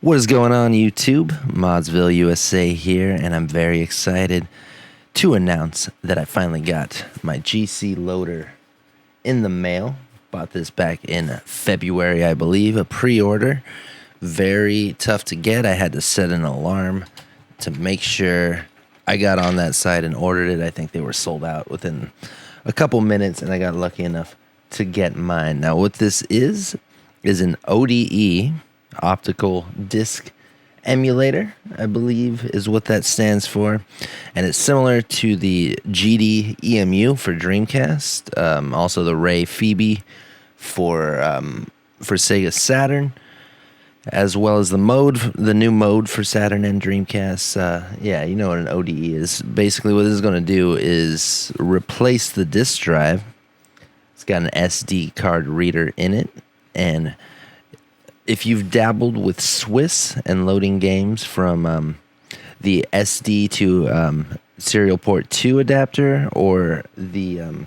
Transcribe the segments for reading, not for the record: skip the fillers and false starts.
What is going on, YouTube? ModzvilleUSA here, and I'm very excited to announce that I finally got my GCLoader in the mail. Bought this back in February, I believe, a pre-order. Very tough to get. I had to set an alarm to make sure I got on that site and ordered it. I think they were sold out within a couple minutes, and I got lucky enough to get mine. Now, what this is an ODE, optical disc emulator, I believe is what that stands for, and it's similar to the GDemu for Dreamcast, also the Rhea Phoebe for Sega Saturn, as well as the new mode for Saturn and Dreamcast. Yeah, you know what an ODE is. Basically, what this is going to do is replace the disc drive. It's got an SD card reader in it, and if you've dabbled with Swiss and loading games from the SD to serial port 2 adapter, or the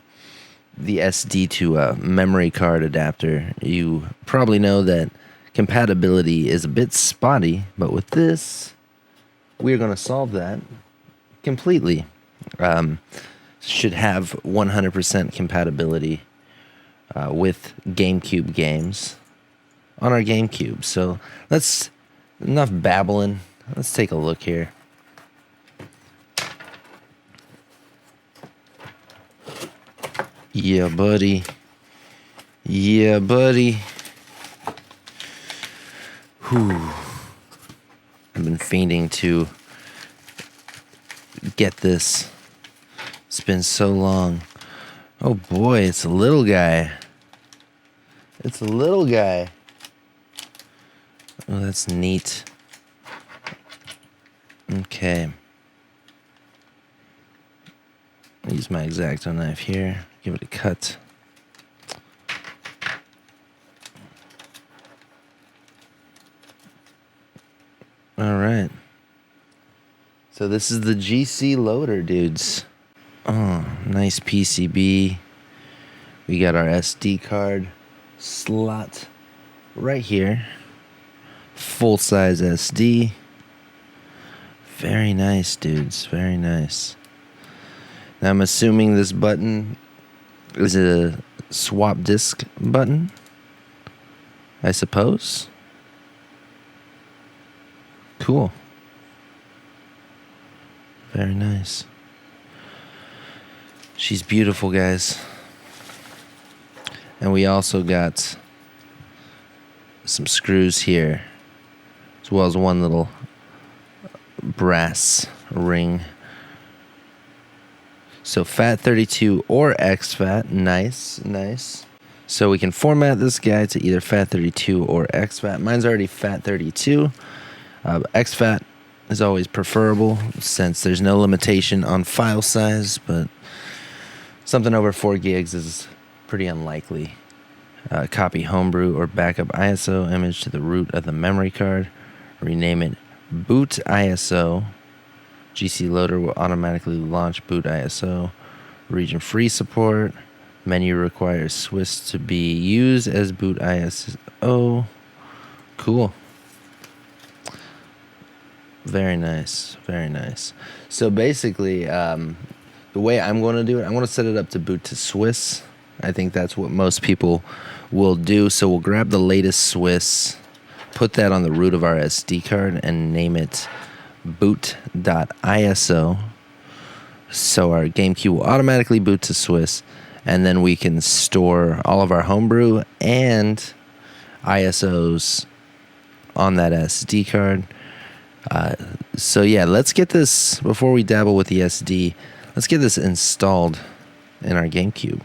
SD to memory card adapter, you probably know that compatibility is a bit spotty, but with this, we're going to solve that completely. Should have 100% compatibility with GameCube games on our GameCube. So enough babbling. Let's take a look here. Yeah, buddy. Yeah, buddy. Whew. I've been fiending to get this. It's been so long. Oh boy, it's a little guy. It's a little guy. Oh, that's neat. Okay. I'll use my X-Acto knife here. Give it a cut. All right. So this is the GCLoader, dudes. Oh, nice PCB. We got our SD card slot right here. Full-size SD. Very nice, dudes. Very nice. Now, I'm assuming this button is a swap disc button, I suppose. Cool. Very nice. She's beautiful, guys. And we also got some screws here, as well as one little brass ring. So FAT32 or exFAT, nice. So we can format this guy to either FAT32 or exFAT. Mine's already FAT32. exFAT is always preferable since there's no limitation on file size, but something over 4 gigs is pretty unlikely. Copy homebrew or backup ISO image to the root of the memory card. Rename it boot ISO. GCLoader will automatically launch boot ISO. Region free support. Menu requires Swiss to be used as boot ISO. Cool. Very nice. Very nice. So basically, the way I'm going to do it, I'm going to set it up to boot to Swiss. I think that's what most people will do. So we'll grab the latest Swiss, put that on the root of our SD card, and name it boot.iso. So our GameCube will automatically boot to Swiss, and then we can store all of our homebrew and ISOs on that SD card. So yeah, let's get this, before we dabble with the SD, let's get this installed in our GameCube.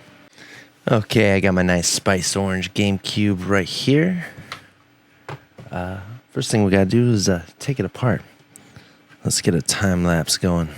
Okay, I got my nice spice orange GameCube right here. First thing we gotta do is take it apart. Let's get a time lapse going.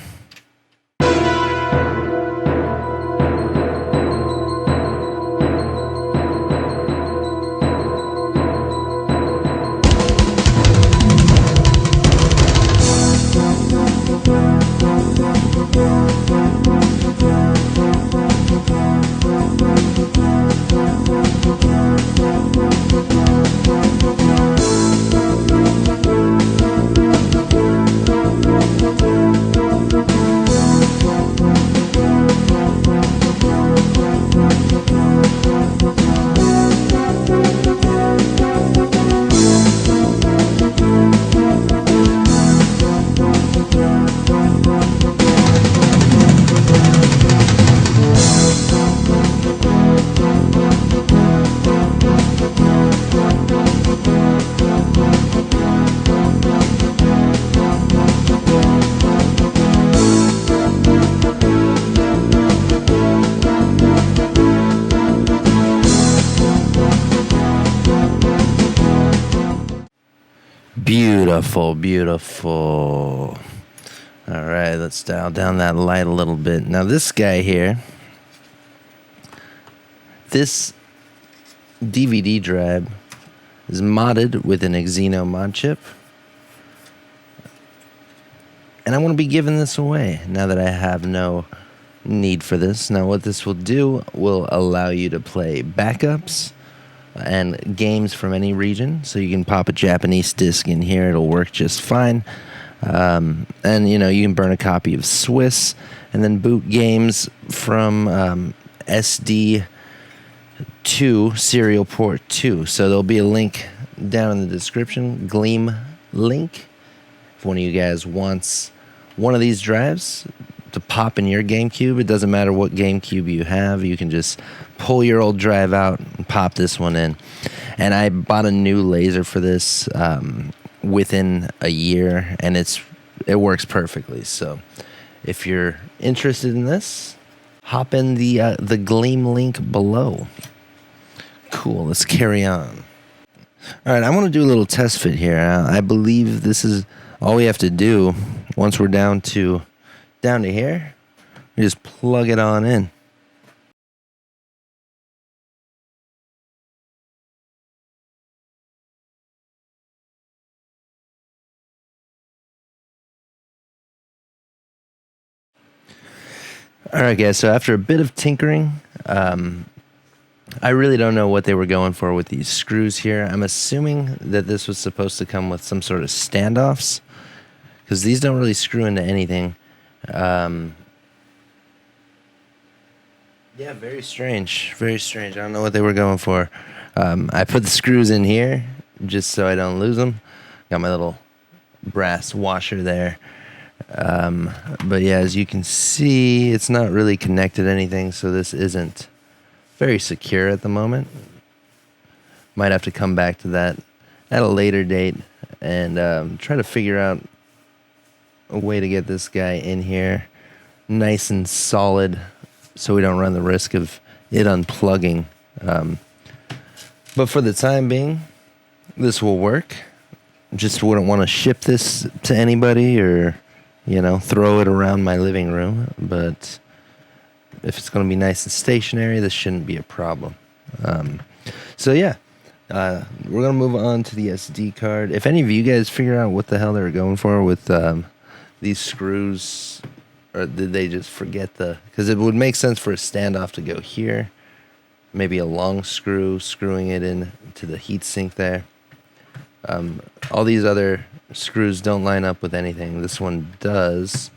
Beautiful, beautiful. All right, let's dial down that light a little bit. Now, this guy here, this DVD drive is modded with an Xeno mod chip. And I want to be giving this away now that I have no need for this. Now, what this will do will allow you to play backups and games from any region. So you can pop a Japanese disc in here. It'll work just fine. And, you know, you can burn a copy of Swiss and then boot games from SD to Serial Port 2. So there'll be a link down in the description, Gleam link. If one of you guys wants one of these drives to pop in your GameCube, it doesn't matter what GameCube you have. You can just pull your old drive out and pop this one in. And I bought a new laser for this within a year, and it works perfectly. So if you're interested in this, hop in the Gleam link below. Cool, let's carry on. All right, I want to do a little test fit here. I believe this is all we have to do once we're down to here. We just plug it on in. All right, guys, so after a bit of tinkering, I really don't know what they were going for with these screws here. I'm assuming that this was supposed to come with some sort of standoffs, because these don't really screw into anything. Yeah, very strange. Very strange. I don't know what they were going for. I put the screws in here just so I don't lose them. Got my little brass washer there. But yeah, as you can see, it's not really connected to anything, so this isn't very secure at the moment. Might have to come back to that at a later date and try to figure out a way to get this guy in here nice and solid so we don't run the risk of it unplugging. But for the time being, this will work. Just wouldn't want to ship this to anybody or, you know, throw it around my living room. But if it's going to be nice and stationary, this shouldn't be a problem. So yeah, we're going to move on to the SD card. If any of you guys figure out what the hell they were going for with these screws, or did they just forget because it would make sense for a standoff to go here. Maybe a long screw, screwing it in to the heatsink there. All these other screws don't line up with anything. This one does,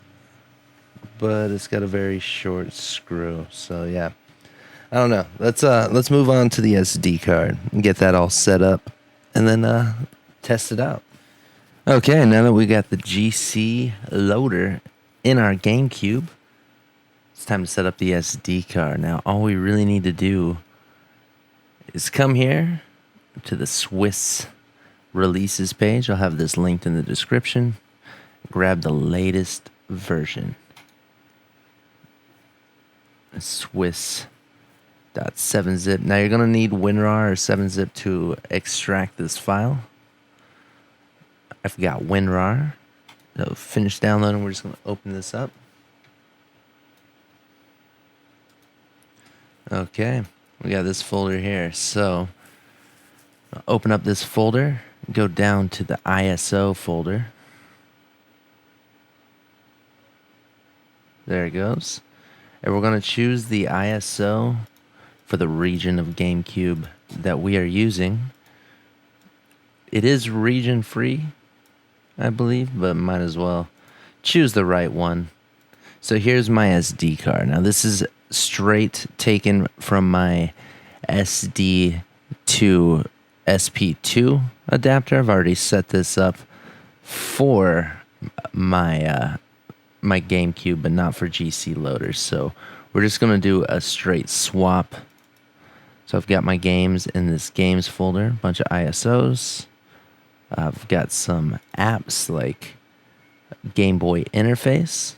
but it's got a very short screw. So yeah, I don't know. Let's move on to the SD card and get that all set up, and then test it out. Okay, now that we got the GCLoader in our GameCube, it's time to set up the SD card. Now, all we really need to do is come here to the Swiss releases page. I'll have this linked in the description. Grab the latest version. Swiss.7zip. Now, you're going to need WinRAR or 7zip to extract this file. I've got WinRAR. So finish downloading. We're just going to open this up. Okay, we got this folder here. So open up this folder, go down to the ISO folder. There it goes. And we're going to choose the ISO for the region of GameCube that we are using. It is region free, I believe, but might as well choose the right one. So here's my SD card. Now this is straight taken from my SD to SP2 adapter. I've already set this up for my my GameCube, but not for GCLoader. So we're just going to do a straight swap. So I've got my games in this games folder, a bunch of ISOs. I've got some apps like Game Boy Interface,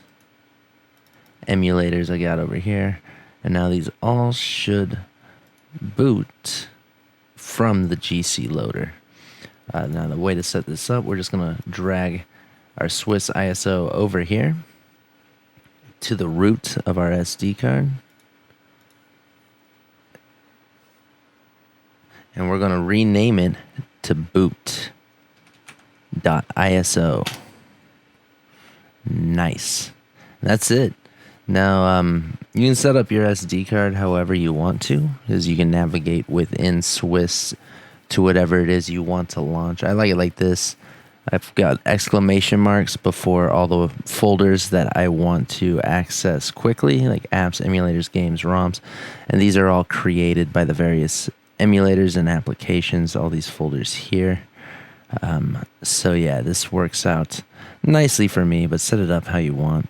emulators I got over here, and now these all should boot from the GCLoader. Now the way to set this up, we're just going to drag our Swiss ISO over here to the root of our SD card. And we're going to rename it to boot.iso. Nice. That's it. Now, you can set up your SD card however you want to, as you can navigate within Swiss to whatever it is you want to launch. I like it like this. I've got exclamation marks before all the folders that I want to access quickly, like apps, emulators, games, ROMs. And these are all created by the various emulators and applications, all these folders here. So yeah, this works out nicely for me, but set it up how you want.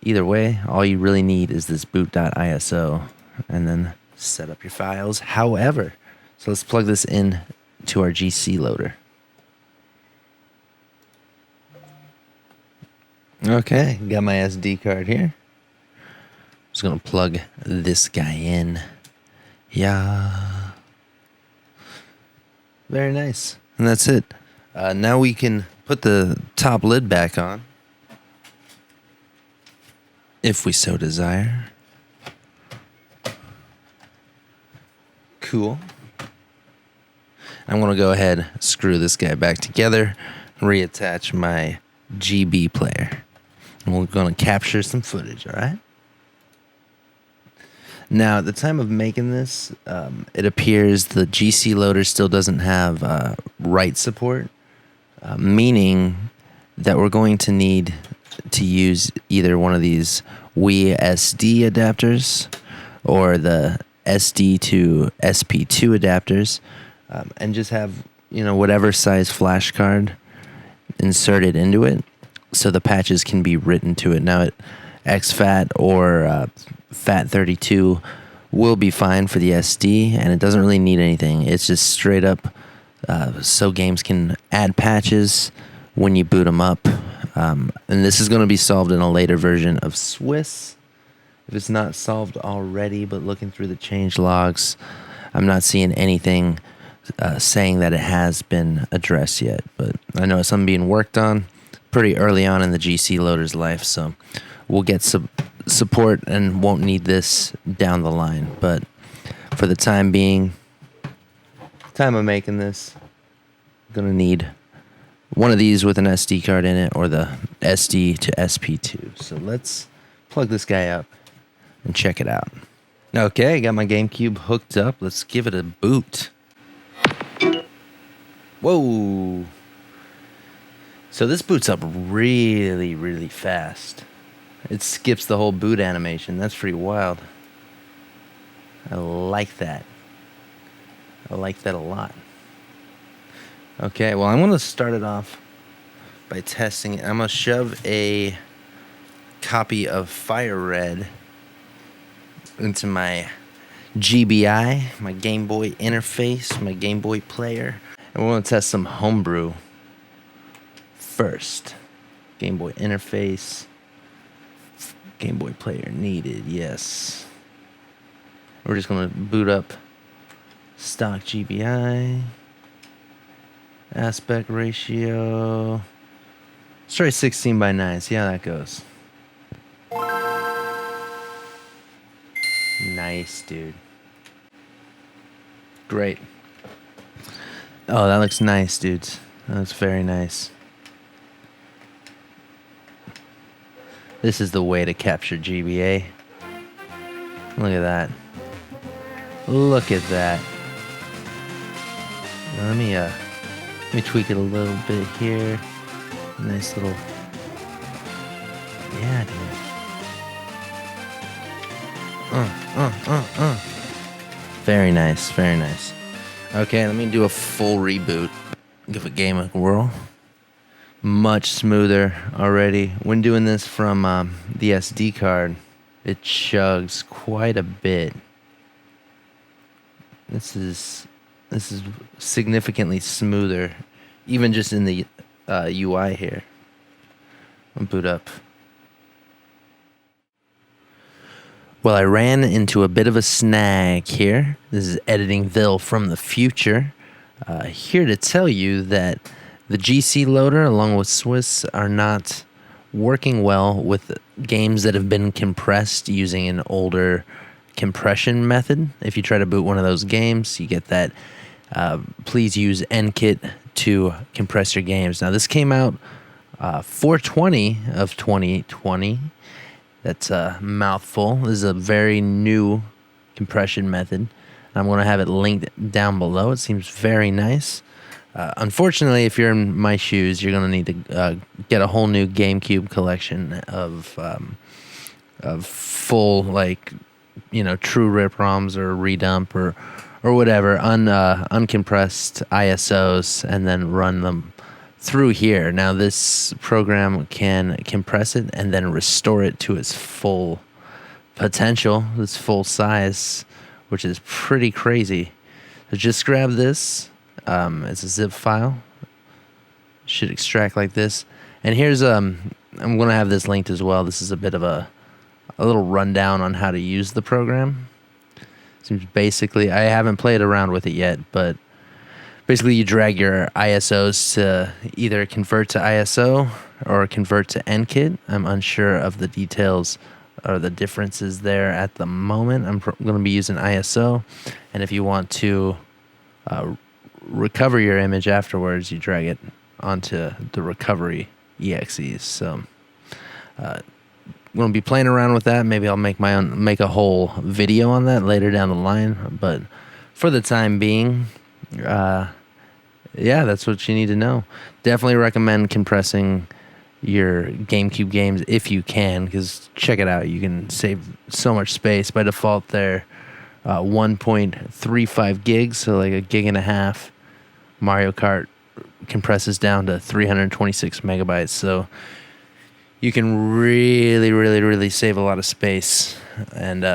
Either way, all you really need is this boot.iso and then set up your files however. So let's plug this in to our GCLoader. Okay, got my SD card here. Just gonna plug this guy in. Yeah. Very nice. And that's it. Now we can put the top lid back on, if we so desire. Cool. I'm going to go ahead, screw this guy back together, reattach my GB player. And we're going to capture some footage, all right? Now, at the time of making this, it appears the GCLoader still doesn't have write support, meaning that we're going to need to use either one of these ODE SD adapters or the SD to SP2 adapters, and just have, whatever size flash card inserted into it so the patches can be written to it. Now, exFAT or FAT32 will be fine for the SD, and it doesn't really need anything. It's just straight up so games can add patches when you boot them up. And this is going to be solved in a later version of Swiss. If it's not solved already, but looking through the change logs, I'm not seeing anything saying that it has been addressed yet. But I know it's something being worked on pretty early on in the GCLoader's life, so we'll get some support and won't need this down the line. But for the time being, time of making this, I'm going to need one of these with an SD card in it or the SD to SP2. So let's plug this guy up and check it out. Okay, got my GameCube hooked up. Let's give it a boot. Whoa. So this boots up really, really fast. It skips the whole boot animation. That's pretty wild. I like that. I like that a lot. Okay, well, I'm going to start it off by testing it. I'm going to shove a copy of Fire Red into my GBI, my Game Boy interface, my Game Boy player. And we're going to test some homebrew first. Game Boy interface. Game Boy player needed, yes. We're just going to boot up stock GBI. Aspect ratio. Let's try 16 by 9. See how that goes. Nice, dude. Great. Oh, that looks nice, dudes. That looks very nice. This is the way to capture GBA. Look at that. Look at that. Now let me tweak it a little bit here. Nice little... Yeah, dude. Very nice, very nice. Okay, let me do a full reboot. Give a game a whirl. Much smoother already. When doing this from the SD card, it chugs quite a bit. This is significantly smoother, even just in the UI here. I'll boot up. Well, I ran into a bit of a snag here. This is EditingVille from the future. Here to tell you that the GCLoader along with Swiss are not working well with games that have been compressed using an older compression method. If you try to boot one of those games, you get that. Please use Nkit to compress your games. Now, this came out 4/20 of 2020. That's a mouthful. This is a very new compression method. I'm going to have it linked down below. It seems very nice. Unfortunately, if you're in my shoes, you're going to need to get a whole new GameCube collection of full, like, true rip ROMs or redump or whatever, uncompressed ISOs, and then run them through here. Now, this program can compress it and then restore it to its full potential, its full size, which is pretty crazy. So just grab this. It's a zip file. Should extract like this. And here's I'm going to have this linked as well. This is a bit of a little rundown on how to use the program. Seems basically, I haven't played around with it yet, but basically you drag your ISOs to either convert to ISO or convert to Nkit. I'm unsure of the details or the differences there at the moment. I'm going to be using ISO, and if you want to recover your image afterwards, you drag it onto the recovery exes. So I'm going to be playing around with that. Maybe I'll make a whole video on that later down the line, but for the time being, yeah, that's what you need to know. Definitely recommend compressing your GameCube games if you can, because check it out, you can save so much space. By default, they're 1.35 gigs, so like a gig and a half. Mario Kart compresses down to 326 megabytes, so you can really save a lot of space and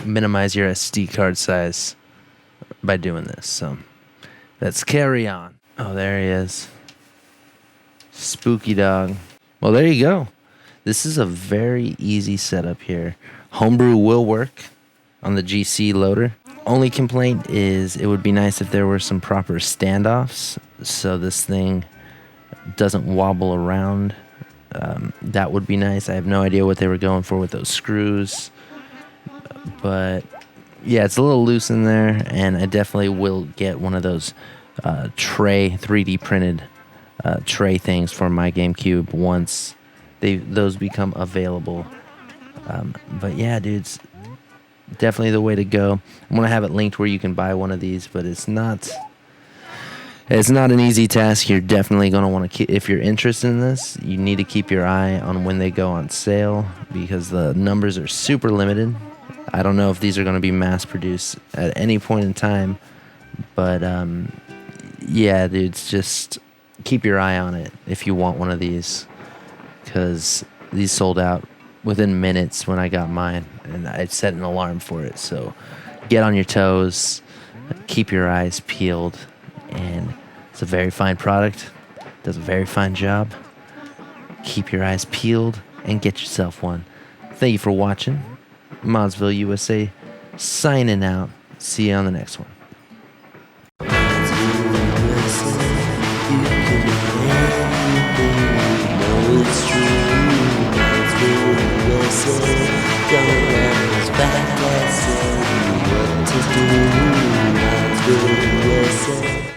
minimize your SD card size by doing this. So let's carry on. Oh, there he is. Spooky dog. Well, there you go. This is a very easy setup here. Homebrew will work on the GCLoader. Only complaint is it would be nice if there were some proper standoffs so this thing doesn't wobble around. That would be nice. I have no idea what they were going for with those screws. But yeah, it's a little loose in there, and I definitely will get one of those tray 3D printed tray things for my GameCube once those become available. But yeah, dude, it's definitely the way to go. I'm gonna have it linked where you can buy one of these, but it's not an easy task. You're definitely gonna want to if you're interested in this, you need to keep your eye on when they go on sale, because the numbers are super limited. I don't know if these are going to be mass produced at any point in time, but yeah, dude, just keep your eye on it if you want one of these, because these sold out within minutes when I got mine, and I set an alarm for it. So get on your toes, keep your eyes peeled, and it's a very fine product, does a very fine job. Keep your eyes peeled and get yourself one. Thank you for watching. ModzvilleUSA signing out. See you on the next one.